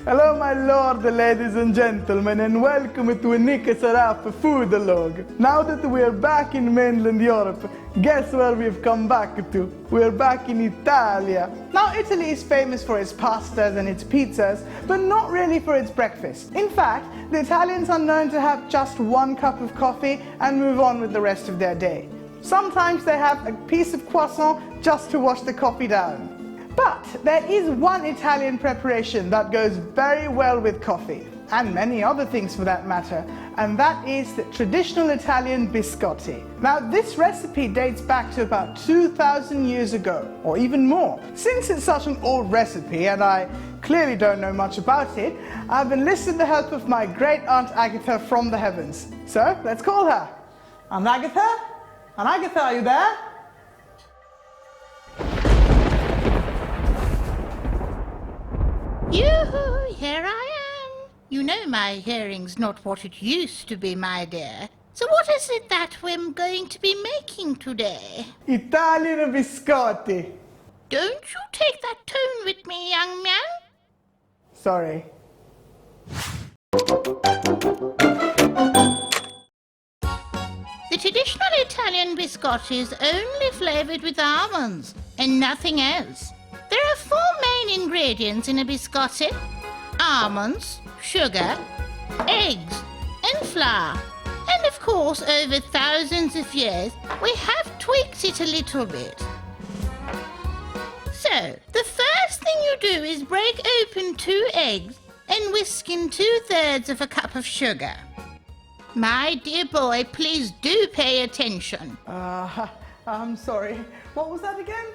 Hello my lord, ladies and gentlemen, and welcome to Unica Saraf Foodlog. Now that we're back in mainland Europe, guess where we've come back to? We're back in Italia. Now Italy is famous for its pastas and its pizzas, but not really for its breakfast. In fact, the Italians are known to have just one cup of coffee and move on with the rest of their day. Sometimes they have a piece of croissant just to wash the coffee down. But there is one Italian preparation that goes very well with coffee, and many other things for that matter, and that is the traditional Italian biscotti. Now this recipe dates back to about 2,000 years ago, or even more. Since it's such an old recipe and I clearly don't know much about it, I've enlisted the help of my great aunt Agatha from the heavens. So let's call her. Aunt Agatha? Aunt Agatha, are you there? Yoo-hoo, here I am. You know my hearing's not what it used to be, my dear. So what is it that we're going to be making today? Italian Biscotti. Don't you take that tone with me, young man. Sorry. The traditional Italian biscotti is only flavoured with almonds and nothing else. There are 4 main ingredients in a biscotti: almonds, sugar, eggs and flour. And of course, over thousands of years, we have tweaked it a little bit. So, the first thing you do is break open 2 eggs and whisk in 2/3 of a cup of sugar. My dear boy, please do pay attention. I'm sorry. What was that again?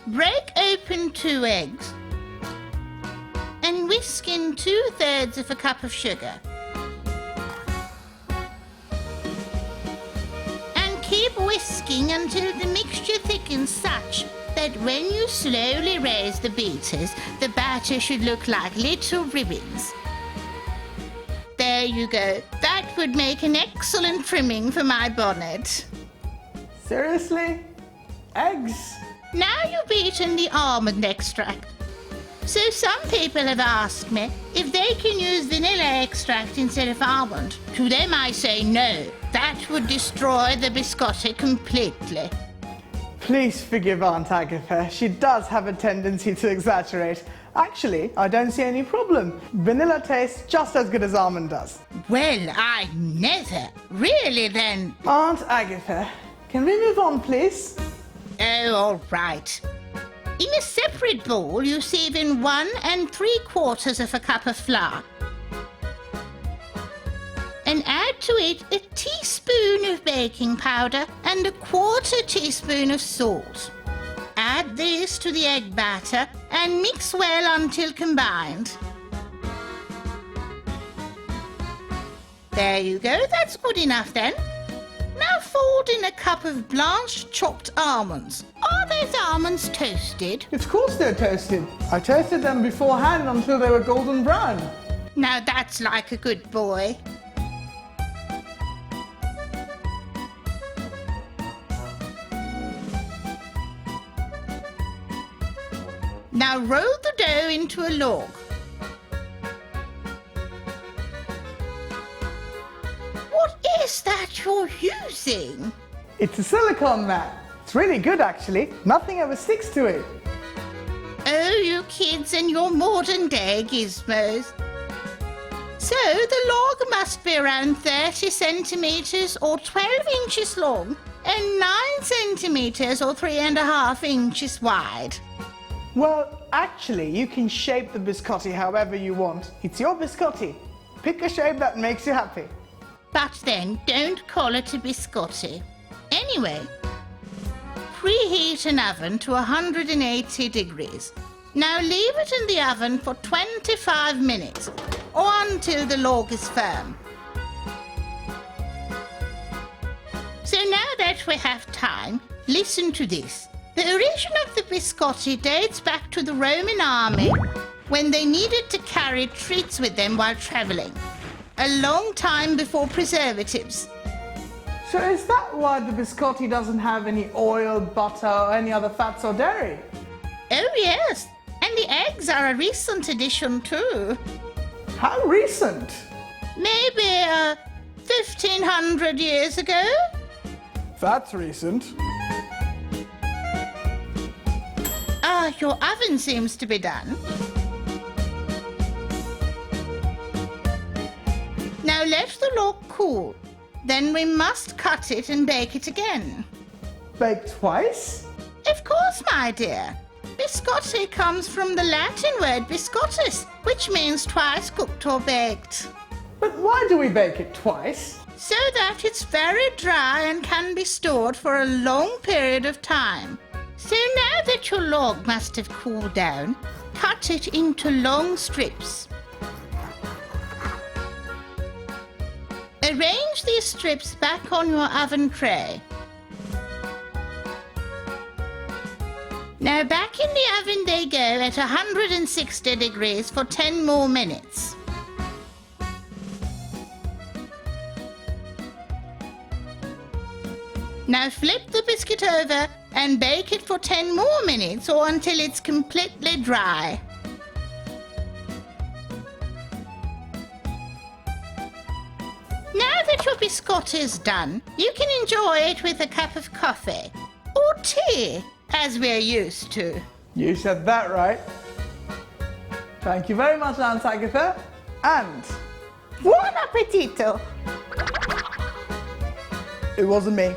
Break open 2 eggs and whisk in 2/3 of a cup of sugar. And keep whisking until the mixture thickens such that when you slowly raise the beaters, the batter should look like little ribbons. There you go. That would make an excellent trimming for my bonnet. Seriously? Eggs? Now you've beaten the almond extract. So some people have asked me if they can use vanilla extract instead of almond. To them I say no. That would destroy the biscotti completely. Please forgive Aunt Agatha. She does have a tendency to exaggerate. Actually, I don't see any problem. Vanilla tastes just as good as almond does. Well, I never. Really then? Aunt Agatha, can we move on, please? Oh, all right. In a separate bowl, you sieve in 1 3/4 of a cup of flour. And add to it a teaspoon of baking powder and a 1/4 teaspoon of salt. Add this to the egg batter and mix well until combined. There you go, that's good enough then. Now fold in a cup of blanched chopped almonds. Are those almonds toasted? Of course they're toasted. I toasted them beforehand until they were golden brown. Now that's like a good boy. Now roll the dough into a log. What is that you're using? It's a silicone mat. It's really good actually. Nothing ever sticks to it. Oh, you kids and your modern day gizmos. So the log must be around 30 centimetres or 12 inches long and 9 centimetres or 3.5 inches wide. Well, actually, you can shape the biscotti however you want. It's your biscotti. Pick a shape that makes you happy. But then don't call it a biscotti. Anyway, preheat an oven to 180 degrees. Now leave it in the oven for 25 minutes or until the log is firm. So now that we have time, listen to this. The origin of the biscotti dates back to the Roman army when they needed to carry treats with them while travelling. A long time before preservatives. So is that why the biscotti doesn't have any oil, butter or any other fats or dairy? Oh yes, and And the eggs are a recent addition too. How recent? Maybe 1,500 years ago? That's recent. Your oven seems to be done. Now let the log cool. Then we must cut it and bake it again. Bake twice? Of course, my dear. Biscotti comes from the Latin word biscottis, which means twice cooked or baked. But why do we bake it twice? So that it's very dry and can be stored for a long period of time. So now that your log must have cooled down, cut it into long strips. Arrange these strips back on your oven tray. Now back in the oven they go at 160 degrees for 10 more minutes. Now flip the biscuit over and bake it for 10 more minutes or until it's completely dry. Now that your biscotti is done, you can enjoy it with a cup of coffee or tea, as we're used to. You said that right. Thank you very much, Aunt Agatha. And Buon appetito! it wasn't me.